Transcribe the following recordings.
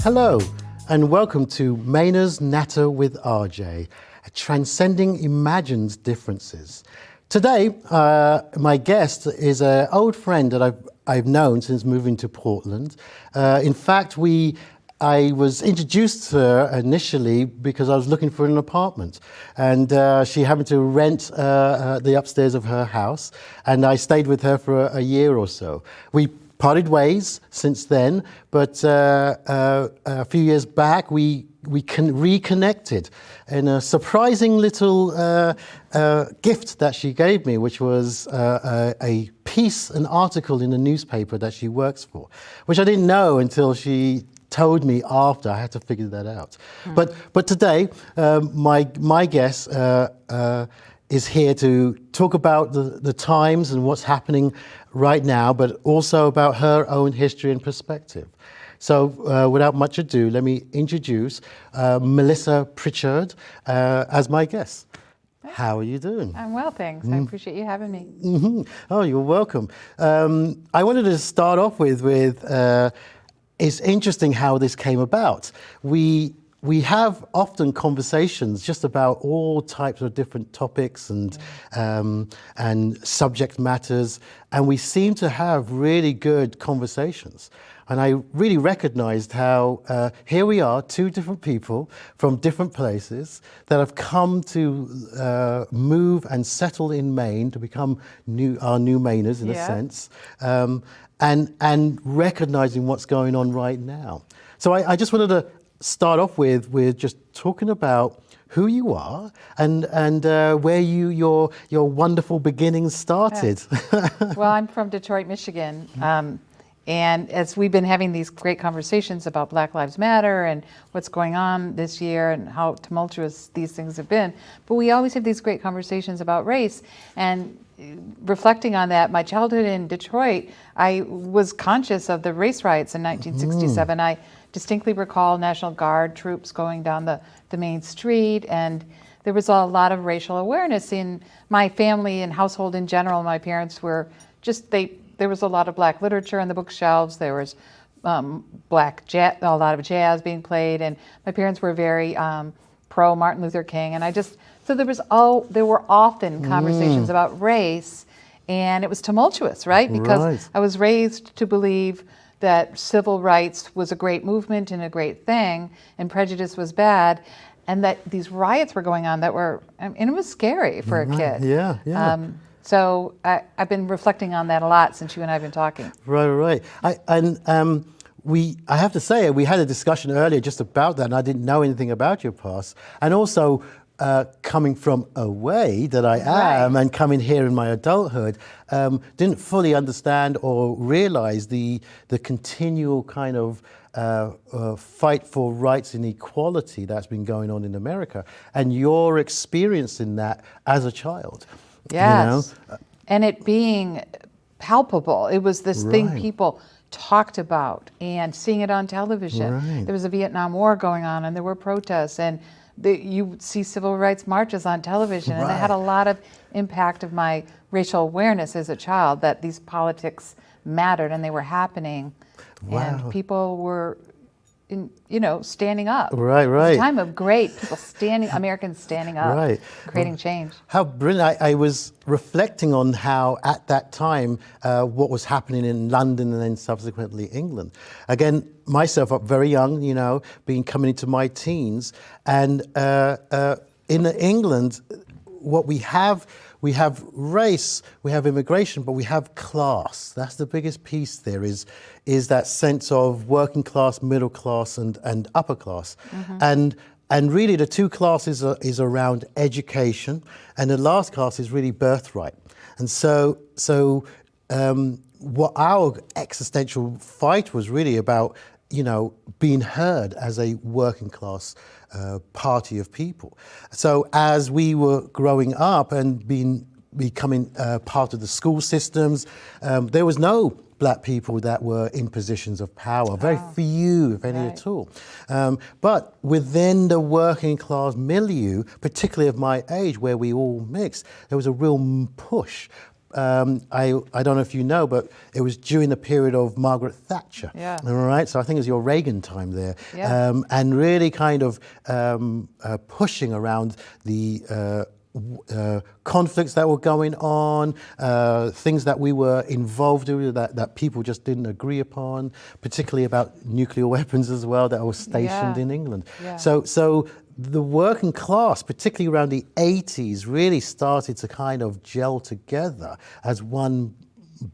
Hello, and welcome to Mainer's Natter with RJ, transcending imagined differences. Today, my guest is an old friend that I've known since moving to Portland. In fact, I was introduced to her initially because I was looking for an apartment, and she happened to rent the upstairs of her house, and I stayed with her for a year or so. We parted ways since then, but a few years back we reconnected in a surprising little gift that she gave me, which was a piece, an article in a newspaper that she works for, which I didn't know until she told me after. I had to figure that out. But today, my guest is here to talk about the times and what's happening right now, but also about her own history and perspective. So without much ado, let me introduce Melissa Pritchard as my guest. How are you doing? I'm well, thanks. I appreciate you having me. Mm-hmm. Oh, you're welcome. I wanted to start off with it's interesting how this came about. We have often conversations just about all types of different topics and subject matters, and we seem to have really good conversations. And I really recognized how here we are, two different people from different places that have come to move and settle in Maine to become our new Mainers in a sense, and recognizing what's going on right now. So I just wanted to start off with just talking about who you are and where your wonderful beginnings started. Well, I'm from Detroit, Michigan. And as we've been having these great conversations about Black Lives Matter and what's going on this year and how tumultuous these things have been, but we always have these great conversations about race. And reflecting on that, my childhood in Detroit, I was conscious of the race riots in 1967. I distinctly recall National Guard troops going down the main street, and there was a lot of racial awareness in my family and household in general. My parents were there was a lot of Black literature on the bookshelves. There was a lot of jazz being played, and my parents were very pro Martin Luther King. And there were often conversations about race, and it was tumultuous, right? Because I was raised to believe that civil rights was a great movement and a great thing, and prejudice was bad, and that these riots were going on and it was scary for a kid. Yeah. So I've been reflecting on that a lot since you and I have been talking. Right. I have to say, we had a discussion earlier just about that, and I didn't know anything about your past. And also, coming from away that I am and coming here in my adulthood, didn't fully understand or realize the continual kind of fight for rights and equality that's been going on in America, and your experience in that as a child. Yes, and it being palpable. It was this thing people talked about, and seeing it on television. There was a Vietnam War going on, and there were protests, and you would see civil rights marches on television, and it had a lot of impact of my racial awareness as a child, that these politics mattered and they were happening, and people were standing up. Right. It was a time of great Americans standing up, creating change. How brilliant. I was reflecting on how at that time what was happening in London and then subsequently England. Again, myself up very young, coming into my teens, and in England, what we have race, we have immigration, but we have class. That's the biggest piece there is that sense of working class, middle class, and upper class. And really the two classes is around education, and the last class is really birthright. And so what our existential fight was really about, being heard as a working class party of people. So as we were growing up and becoming part of the school systems, there was no Black people that were in positions of power, very few, if any at all. But within the working class milieu, particularly of my age, where we all mixed, there was a real push I don't know if you know, but it was during the period of Margaret Thatcher. Yeah. All right. So I think it was your Reagan time there, Yeah. and really kind of pushing around the conflicts that were going on, things that we were involved with that people just didn't agree upon, particularly about nuclear weapons as well that were stationed in England. Yeah. So the working class, particularly around the 80s, really started to kind of gel together as one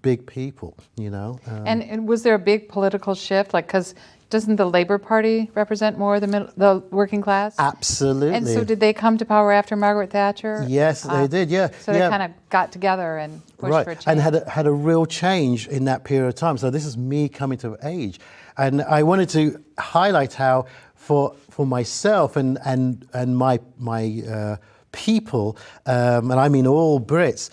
big people, you know. And was there a big political shift? Like, because doesn't the Labour Party represent more the working class? Absolutely. And so did they come to power after Margaret Thatcher? Yes, they did, yeah. So they kind of got together and pushed for a change. And had a real change in that period of time. So this is me coming to age. And I wanted to highlight how for myself and my people, and I mean all Brits,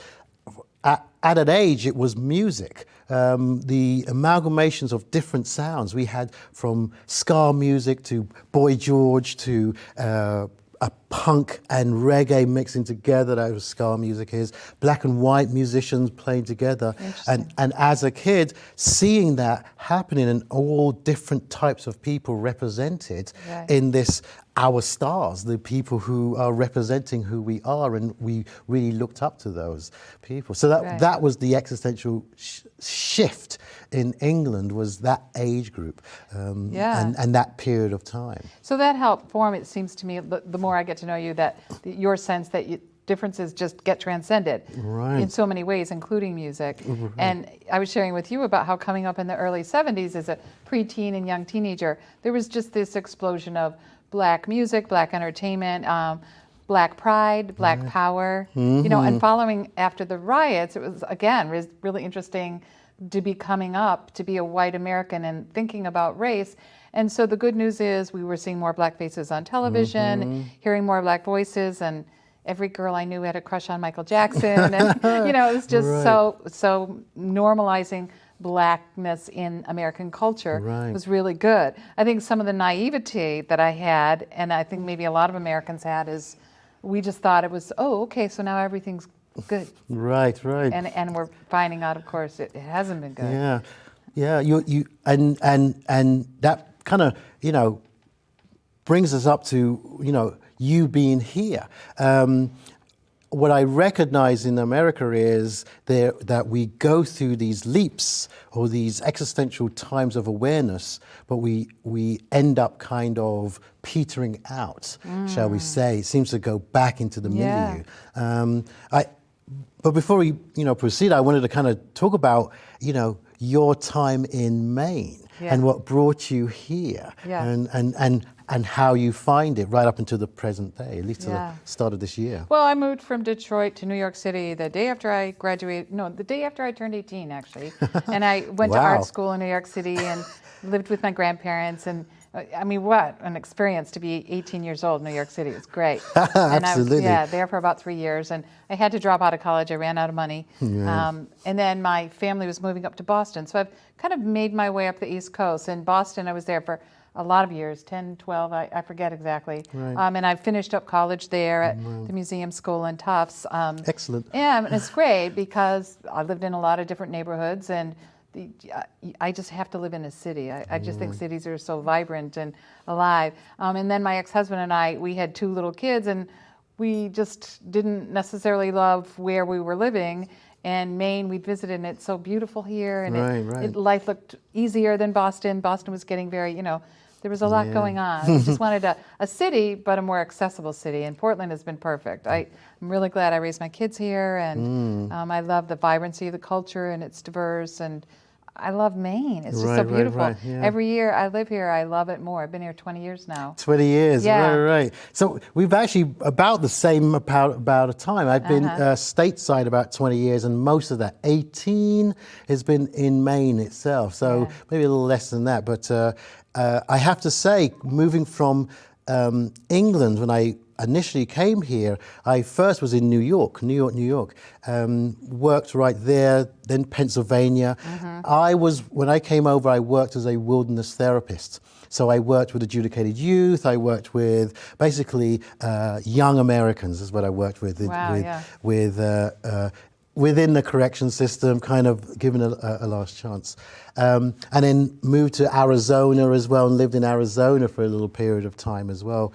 at an age it was music. The amalgamations of different sounds we had, from ska music to Boy George to a punk and reggae mixing together. That was ska music is. Black and white musicians playing together. And as a kid, seeing that happening and all different types of people represented in this, our stars, the people who are representing who we are, and we really looked up to those people. So that was the existential shift in England, was that age group and that period of time. So that helped form, it seems to me, the more I get to know you, that your sense that differences just get transcended in so many ways, including music. And I was sharing with you about how coming up in the early 70s as a preteen and young teenager, there was just this explosion of Black music, Black entertainment, Black pride, Black power, you know, and following after the riots, it was, again, really interesting to be coming up, to be a white American and thinking about race. And so the good news is we were seeing more Black faces on television, hearing more Black voices, and every girl I knew had a crush on Michael Jackson. And, you know, it was just so normalizing Blackness in American culture was really good. I think some of the naivety that I had, and I think maybe a lot of Americans had, is we just thought it was, oh, okay, so now everything's good. Right. And we're finding out, of course, it hasn't been good. Yeah. You and that kind of, you know, brings us up to, you know, you being here. What I recognize in America is that we go through these leaps or these existential times of awareness, but we end up kind of petering out, shall we say. It seems to go back into the milieu. But before we, you know, proceed, I wanted to kind of talk about, you know, your time in Maine and what brought you here, and how you find it right up until the present day, at least to the start of this year. Well, I moved from Detroit to New York City the day after I graduated, the day after I turned 18, actually. And I went to art school in New York City and lived with my grandparents. And I mean, what an experience to be 18 years old in New York City. It was great. Absolutely. And I was there for about 3 years. And I had to drop out of college. I ran out of money. And then my family was moving up to Boston. So I've kind of made my way up the East Coast. In Boston, I was there for a lot of years, 10, 12, I forget exactly. And I finished up college there at the museum school in Tufts. Excellent. Yeah, and it's great because I lived in a lot of different neighborhoods, and I just have to live in a city. I just think cities are so vibrant and alive. And then my ex-husband and I, we had 2 little kids, and we just didn't necessarily love where we were living. And Maine, we visited, and it's so beautiful here, and life looked easier than Boston. Boston was getting very, you know, there was a lot going on. We just wanted a city, but a more accessible city, and Portland has been perfect. I'm really glad I raised my kids here, and I love the vibrancy of the culture, and it's diverse, and I love Maine. It's just so beautiful. Every year I live here, I love it more. I've been here 20 years now. 20 years, right. So we've actually about the same about a time. I've been stateside about 20 years, and most of that, 18, has been in Maine itself. So maybe a little less than that. But I have to say, moving from England, when I initially came here, I first was in New York, worked right there, then Pennsylvania. When I came over, I worked as a wilderness therapist. So I worked with adjudicated youth, I worked with basically young Americans is what I worked with. within the correction system, kind of given a last chance. And then moved to Arizona as well, and lived in Arizona for a little period of time as well,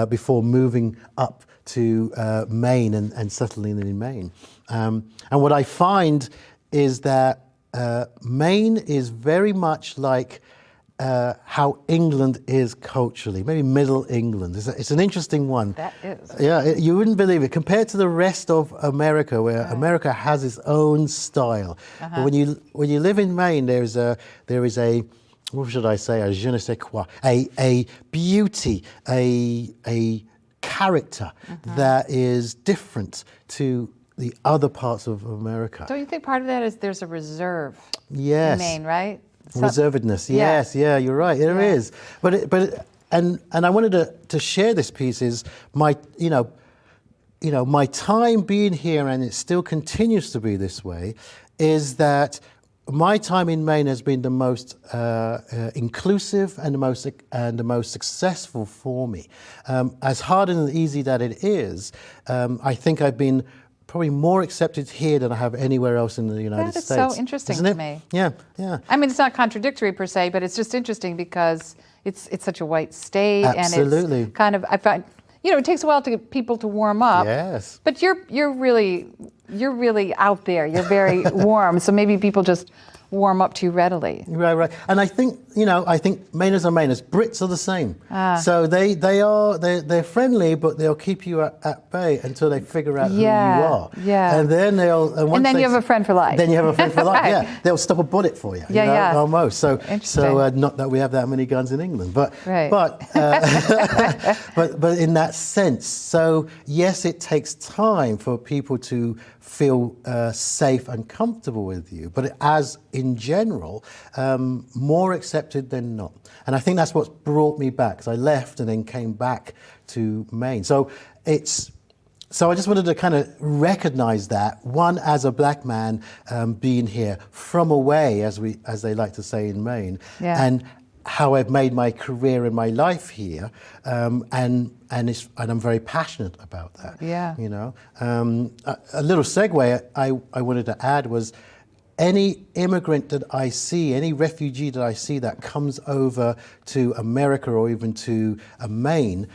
before moving up to Maine and settling in Maine. And what I find is that Maine is very much like how England is culturally, maybe Middle England. It's an interesting one. That is. Yeah, you wouldn't believe it. Compared to the rest of America, where America has its own style. But when you live in Maine, there is a what should I say? A je ne sais quoi, a beauty, a character that is different to the other parts of America. Don't you think part of that is there's a reserve Yes. in Maine, right? Reservedness, yes, yeah, you're right. There is, but I wanted to share this piece. Is my my time being here, and it still continues to be this way, is that my time in Maine has been the most inclusive and the most successful for me. As hard and easy that it is, I think I've been probably more accepted here than I have anywhere else in the United States. That is so interesting to me. Yeah, yeah. I mean, it's not contradictory per se, but it's just interesting because it's such a white state. Absolutely. And it's kind of, I find, it takes a while to get people to warm up. Yes. But you're really out there. You're very warm. So maybe people just warm up to you readily. Right. And I think Mainers are Mainers. Brits are the same. So they're friendly, but they'll keep you at bay until they figure out who you are. Yeah. And then and then you have a friend for life. Then you have a friend for life. Right. Yeah. They'll stop a bullet for you. Yeah. Almost. So Interesting. not that we have that many guns in England, but Right. but in that sense. So yes, it takes time for people to feel safe and comfortable with you, but as in general, more accepted than not. And I think that's what's brought me back, because I left and then came back to Maine. So I just wanted to kind of recognize that, one, as a black man being here from away, as they like to say in Maine, and how I've made my career and my life here, and I'm very passionate about that. Yeah. A little segue I wanted to add was, any immigrant that I see, any refugee that I see that comes over to America or even to Maine,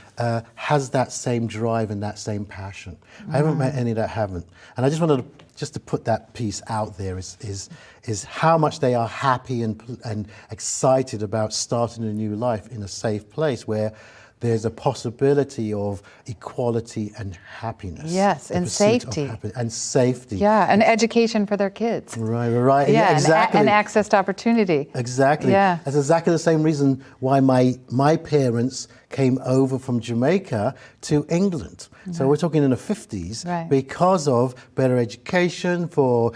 has that same drive and that same passion. I haven't met any that haven't. And I just wanted to put that piece out there, is how much they are happy and excited about starting a new life in a safe place where there's a possibility of equality and happiness. Yes, and safety. And safety. Yeah, and education for their kids. Right. Yeah, exactly. and access to opportunity. Exactly. Yeah. That's exactly the same reason why my parents came over from Jamaica to England. So we're talking in the 50s, because of better education, for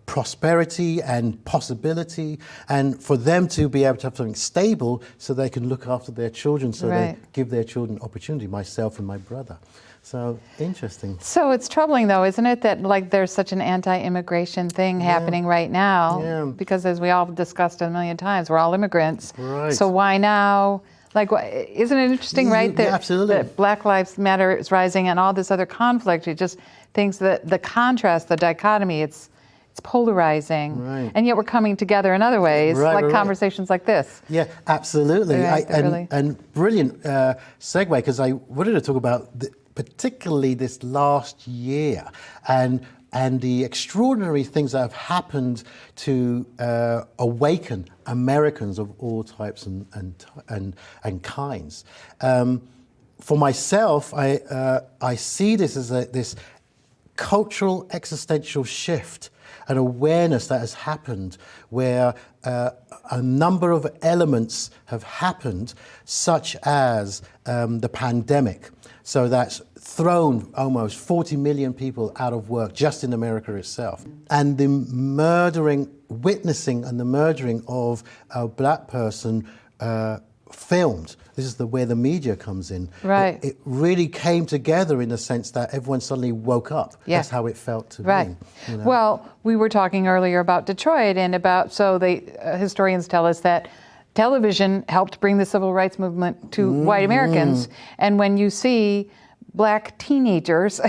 prosperity and possibility, and for them to be able to have something stable so they can look after their children, so they give their children opportunity, myself and my brother. So interesting. So it's troubling, though, isn't it, that there's such an anti-immigration thing happening right now? Yeah. Because as we all discussed a million times, we're all immigrants. Right. So why now? Isn't it interesting, right? Absolutely. That Black Lives Matter is rising and all this other conflict. It just thinks that the contrast, the dichotomy, it's polarizing. Right. And yet we're coming together in other ways, conversations like this. Yeah, absolutely. Right, and brilliant segue, because I wanted to talk about particularly this last year and the extraordinary things that have happened to awaken Americans of all types and kinds. For myself, I see this as this cultural existential shift, an awareness that has happened where a number of elements have happened, such as the pandemic. So that's thrown almost 40 million people out of work just in America itself. And the witnessing and the murdering of a black person filmed. This is where the media comes in. Right. It really came together in the sense that everyone suddenly woke up. Yeah. That's how it felt to me. Well, we were talking earlier about Detroit and historians tell us that television helped bring the civil rights movement to white Americans. And when you see black teenagers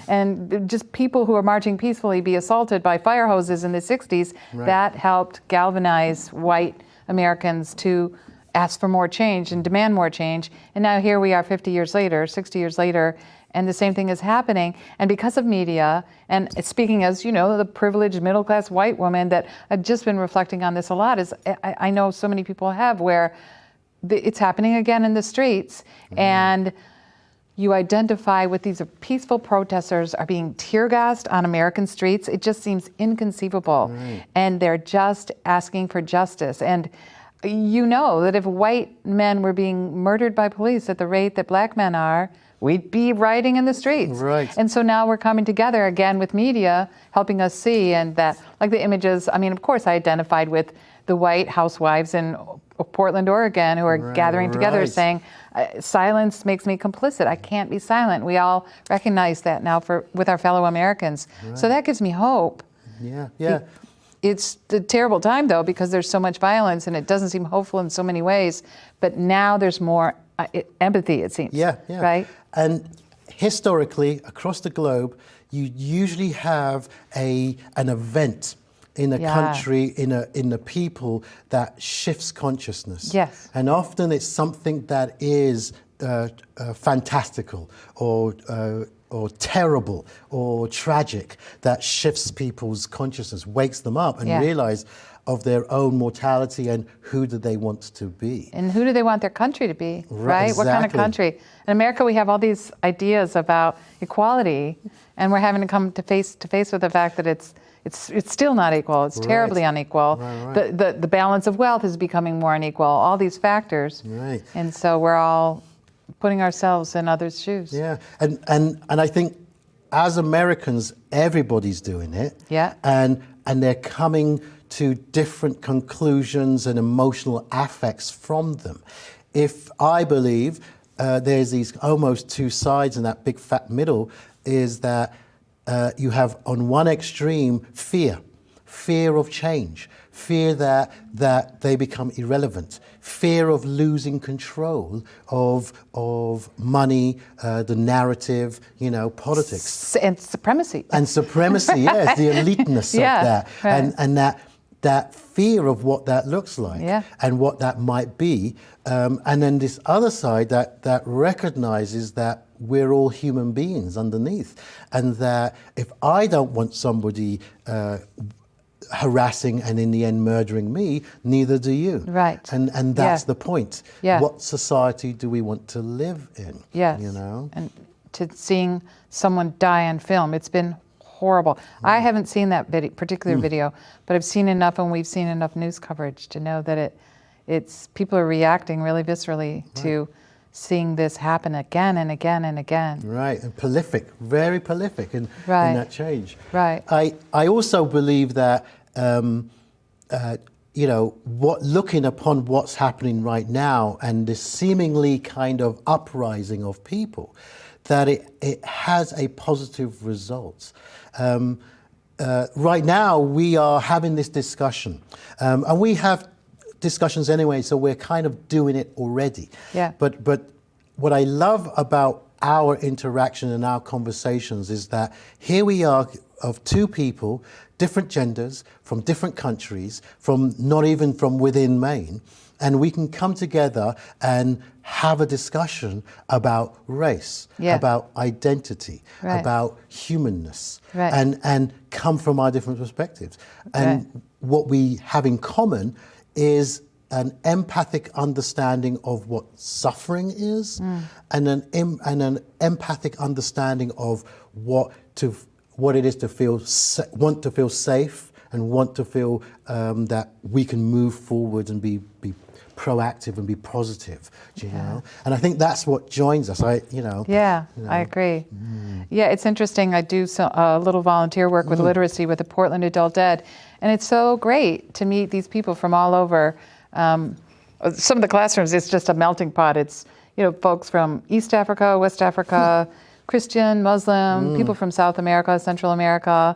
and just people who are marching peacefully be assaulted by fire hoses in the 60s, that helped galvanize white Americans to ask for more change and demand more change. And now here we are 50 years later, 60 years later, and the same thing is happening. And because of media, and speaking as, the privileged middle-class white woman, that I've just been reflecting on this a lot, is I know so many people have, where it's happening again in the streets, and you identify with these peaceful protesters are being tear gassed on American streets. It just seems inconceivable. And they're just asking for justice. And that if white men were being murdered by police at the rate that black men are, we'd be rioting in the streets. And so now we're coming together again with media, helping us see, and that, like the images, of course I identified with the white housewives in Portland, Oregon, who are gathering together saying, silence makes me complicit. I can't be silent. We all recognize that now with our fellow Americans. So that gives me hope. It's a terrible time, though, because there's so much violence and it doesn't seem hopeful in so many ways. But now there's more empathy, it seems. Right? And historically, across the globe, you usually have an event in a country, in a people, that shifts consciousness. And often it's something that is fantastical or terrible or tragic, that shifts people's consciousness, wakes them up and realize of their own mortality and who do they want to be. And who do they want their country to be, right? Exactly. What kind of country? In America, we have all these ideas about equality, and we're having to come to face with the fact that it's still not equal. It's terribly unequal. The balance of wealth is becoming more unequal. All these factors. And so we're all putting ourselves in others' shoes. And I think as Americans, everybody's doing it. And they're coming to different conclusions and emotional affects from them. If I believe there's these almost two sides, and that big fat middle is that you have on one extreme fear of change, fear that they become irrelevant, fear of losing control of money, the narrative, politics. And supremacy. And supremacy, yes, the eliteness of that. And that fear of what that looks like and what that might be. And then this other side that recognizes that we're all human beings underneath, and that if I don't want somebody harassing and in the end murdering me, neither do you. And that's the point. What society do we want to live in? And to seeing someone die on film, it's been horrible. I haven't seen that particular video, but I've seen enough, and we've seen enough news coverage to know that it's people are reacting really viscerally to seeing this happen again and again and again. And prolific, very prolific in that change. I also believe that, looking upon what's happening right now and this seemingly kind of uprising of people, that it has a positive result. Right now, we are having this discussion, and we have discussions anyway, so we're kind of doing it already. But what I love about our interaction and our conversations is that here we are of two people, different genders, from different countries, from not even from within Maine, and we can come together and have a discussion about race, about identity, about humanness, and come from our different perspectives. And what we have in common is an empathic understanding of what suffering is, and an empathic understanding of what it is to want to feel safe and want to feel that we can move forward and be proactive and be positive, know? And I think that's what joins us. I agree. It's interesting. I do a little volunteer work with literacy with the Portland Adult Ed, and it's so great to meet these people from all over. Some of the classrooms, it's just a melting pot. It's folks from East Africa, West Africa, Christian, Muslim, people from South America, Central America,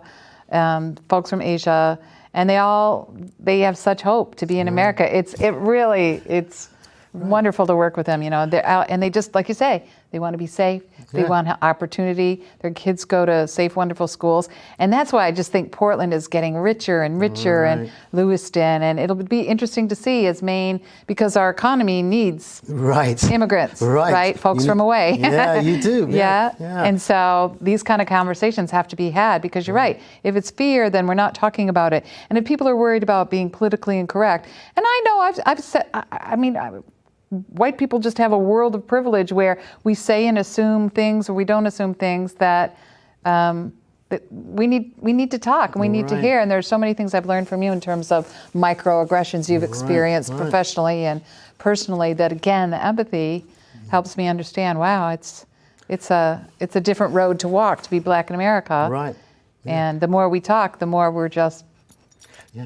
folks from Asia. And they have such hope to be in America. It's wonderful to work with them, They're out, and they just, like you say, They want to be safe. They Yeah. want opportunity. Their kids go to safe, wonderful schools. And that's why I just think Portland is getting richer and richer, and Right. Lewiston. And it'll be interesting to see as Maine, because our economy needs Right. immigrants, Right. right? Folks from away. Yeah, you do. Yeah. Yeah. And so these kind of conversations have to be had, because you're right. If it's fear, then we're not talking about it. And if people are worried about being politically incorrect, and I know I've said, white people just have a world of privilege where we say and assume things, or we don't assume things that that we need to talk and we need to Right. hear. And there's so many things I've learned from you in terms of microaggressions you've experienced right. professionally and personally, that again, the empathy helps me understand, wow, it's a different road to walk to be Black in America. Right. And the more we talk, the more we're just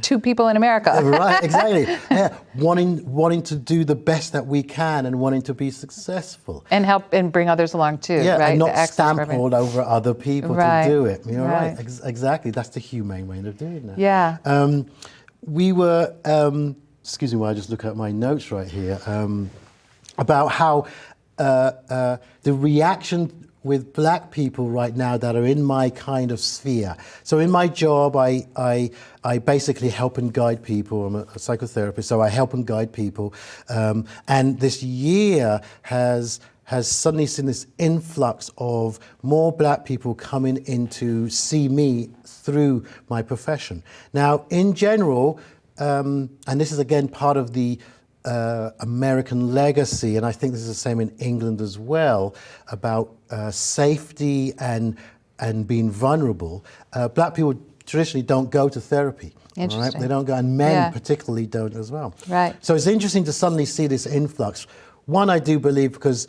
two people in America. Right, exactly. Yeah, wanting to do the best that we can and wanting to be successful. And help and bring others along too, Yeah, right? and not The access stamp program. all over other people Right, to do it. You're right. right. Exactly. That's the humane way of doing that. Yeah. We were, excuse me while I just look at my notes right here, about how the reaction with Black people right now that are in my kind of sphere. So in my job, I basically help and guide people. I'm a psychotherapist, so I help and guide people. And this year has suddenly seen this influx of more Black people coming in to see me through my profession. Now, in general, and this is again part of the American legacy, and I think this is the same in England as well, about safety and being vulnerable. Black people traditionally don't go to therapy. Interesting. Right? They don't go, and men Yeah. particularly don't as well. Right. So it's interesting to suddenly see this influx. One, I do believe because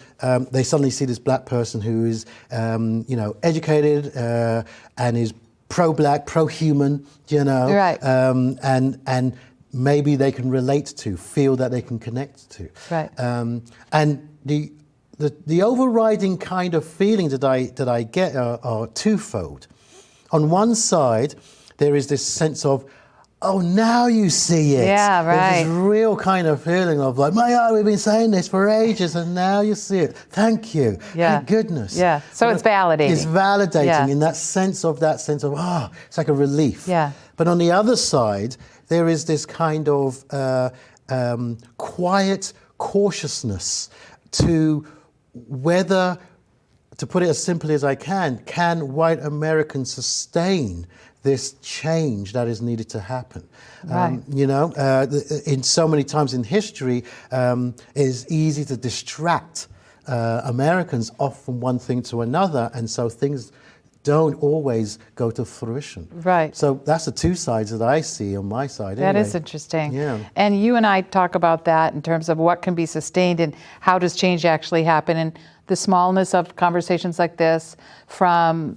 they suddenly see this Black person who is, educated and is pro-Black, pro-human, Right. and maybe they can relate to, feel that they can connect to. Right. And the overriding kind of feelings that I get are twofold. On one side, there is this sense of, oh, now you see it. Yeah, right. There's this real kind of feeling of like, my God, we've been saying this for ages and now you see it. Thank you. Yeah. Thank goodness. Yeah. So it's validating. It's validating Yeah. in that sense of, it's like a relief. Yeah. But on the other side, there is this kind of quiet cautiousness to whether, to put it as simply as I can white Americans sustain this change that is needed to happen? Right. In so many times in history, it is easy to distract Americans off from one thing to another, and so things don't always go to fruition. Right. So that's the two sides that I see on my side. That anyway. is interesting. Yeah. And you and I talk about that in terms of what can be sustained and how does change actually happen, and the smallness of conversations like this. From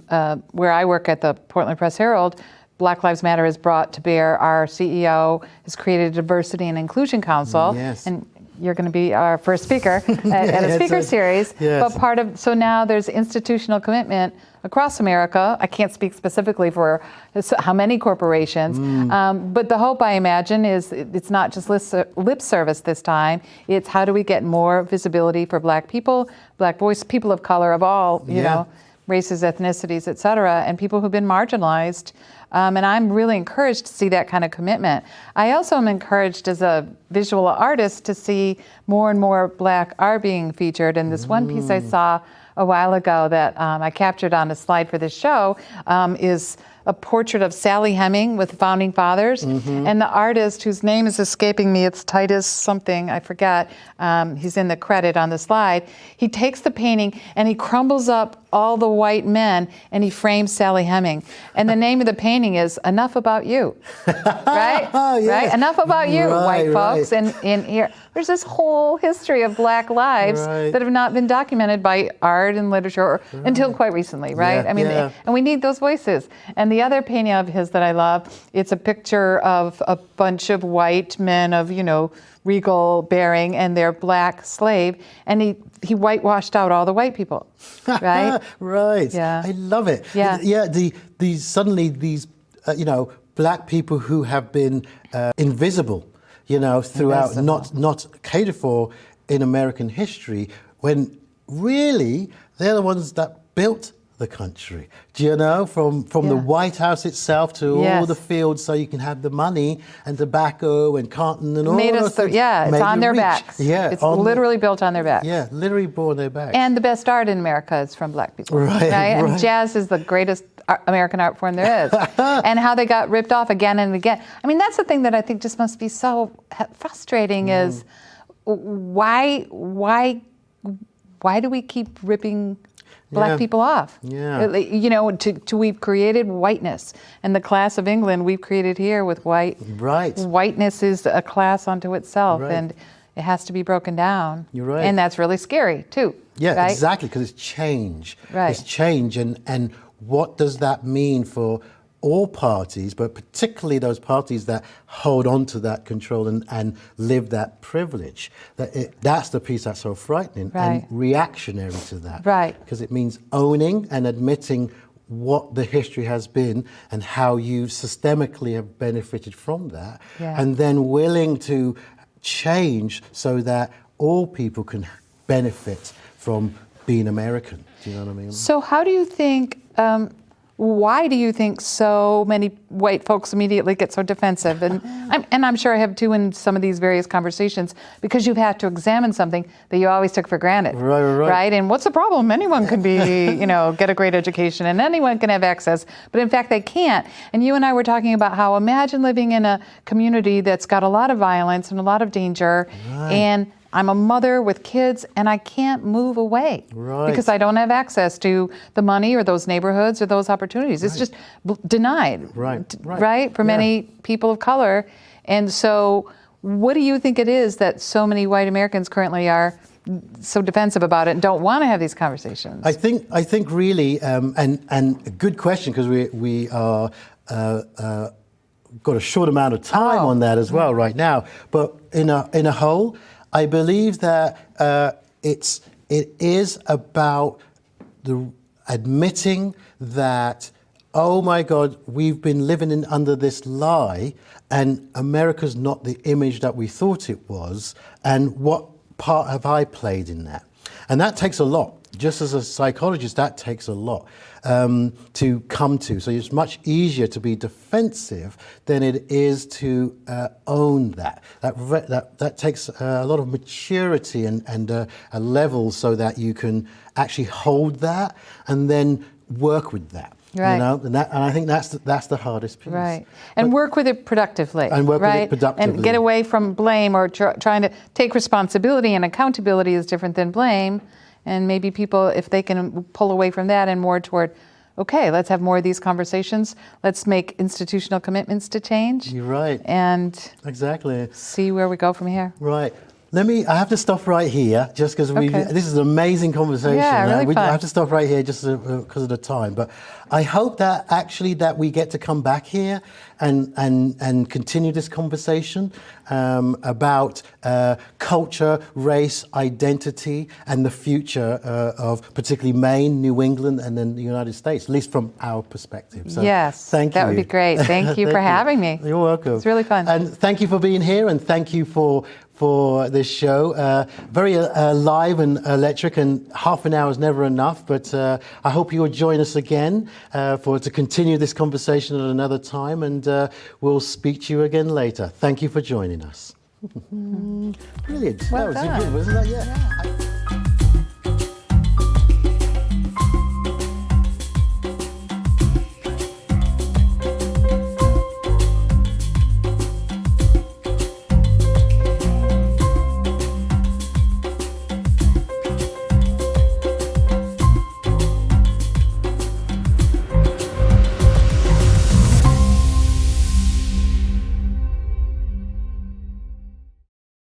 where I work at the Portland Press Herald, Black Lives Matter has brought to bear. Our CEO has created a Diversity and Inclusion Council. Yes. And you're going to be our first speaker at a speaker series. Yes. But so now there's institutional commitment across America. I can't speak specifically for how many corporations, but the hope, I imagine, is it's not just lip service this time. It's how do we get more visibility for Black people, Black voice, people of color of all, races, ethnicities, et cetera, and people who've been marginalized. And I'm really encouraged to see that kind of commitment. I also am encouraged as a visual artist to see more and more Black art being featured. And this one piece I saw a while ago that I captured on a slide for this show is a portrait of Sally Heming with the Founding Fathers. And the artist, whose name is escaping me, it's Titus something, I forget, he's in the credit on the slide. He takes the painting and he crumbles up all the white men and he frames Sally Heming. And the name of the painting is Enough About You, right? Yes. Right? Enough about you, Right, white folks. right. And in here, there's this whole history of Black lives Right. that have not been documented by art and literature until quite recently, right? Yeah, I mean, yeah. and we need those voices. And the other painting of his that I love, it's a picture of a bunch of white men of, regal bearing, and their Black slave, and he whitewashed out all the white people, right? Right. Yeah. I love it. Yeah. Yeah. These suddenly these Black people who have been invisible, throughout, Invisible. not catered for in American history, when really, they're the ones that built the country. Do you know, from the White House itself to all the fields, so you can have the money and tobacco and cotton and all those things. It's on their backs. Yeah, it's literally built on their backs. Yeah, literally born their backs. And the best art in America is from black people. Right. And jazz is the greatest American art form there is. And how they got ripped off again and again. I mean, that's the thing that I think just must be so frustrating is why do we keep ripping black people off? Yeah. You know, we've created whiteness. And the class of England we've created here with white. Right. Whiteness is a class unto itself. Right. And it has to be broken down. You're right. And that's really scary, too. Yeah, right? exactly, because it's change. Right. It's change, and what does that mean for all parties, but particularly those parties that hold on to that control and live that privilege? That's the piece that's so frightening and reactionary to that. Right. Because it means owning and admitting what the history has been and how you systemically have benefited from that, and then willing to change so that all people can benefit from being American. Do you know what I mean? So how do you think, why do you think so many white folks immediately get so defensive? And I'm sure I have too in some of these various conversations, because you've had to examine something that you always took for granted. Right? And what's the problem? Anyone can be, get a great education and anyone can have access, but in fact they can't. And you and I were talking about how imagine living in a community that's got a lot of violence and a lot of danger, and I'm a mother with kids and I can't move away because I don't have access to the money or those neighborhoods or those opportunities. It's just denied, for many people of color. And so what do you think it is that so many white Americans currently are so defensive about it and don't want to have these conversations? I think really, and a good question, because we are got a short amount of time on that as well right now. But in a whole, I believe that it is about admitting that, oh my God, we've been living under this lie, and America's not the image that we thought it was, and what part have I played in that? And that takes a lot. Just as a psychologist, that takes a lot to come to. So it's much easier to be defensive than it is to own that. That takes a lot of maturity and a level so that you can actually hold that and then work with that. Right. You know, and I think that's the hardest piece. Right. And work with it productively. And work with it productively. And get away from blame or trying to take responsibility, and accountability is different than blame. And maybe people, if they can pull away from that and more toward, okay, let's have more of these conversations. Let's make institutional commitments to change. You're right. And exactly see where we go from here. Right. I have to stop right here, just because this is an amazing conversation. Yeah, really fun. I have to stop right here just because of the time. But I hope that actually that we get to come back here and continue this conversation about culture, race, identity, and the future of particularly Maine, New England, and then the United States, at least from our perspective. So yes, thank you. That would be great. Thank you for having me. You're welcome. It's really fun. And thank you for being here, and thank you for this show. Very live and electric, and half an hour is never enough, but I hope you'll join us again to continue this conversation at another time, and we'll speak to you again later. Thank you for joining us. Brilliant. Well that was done. good, wasn't that? Yeah.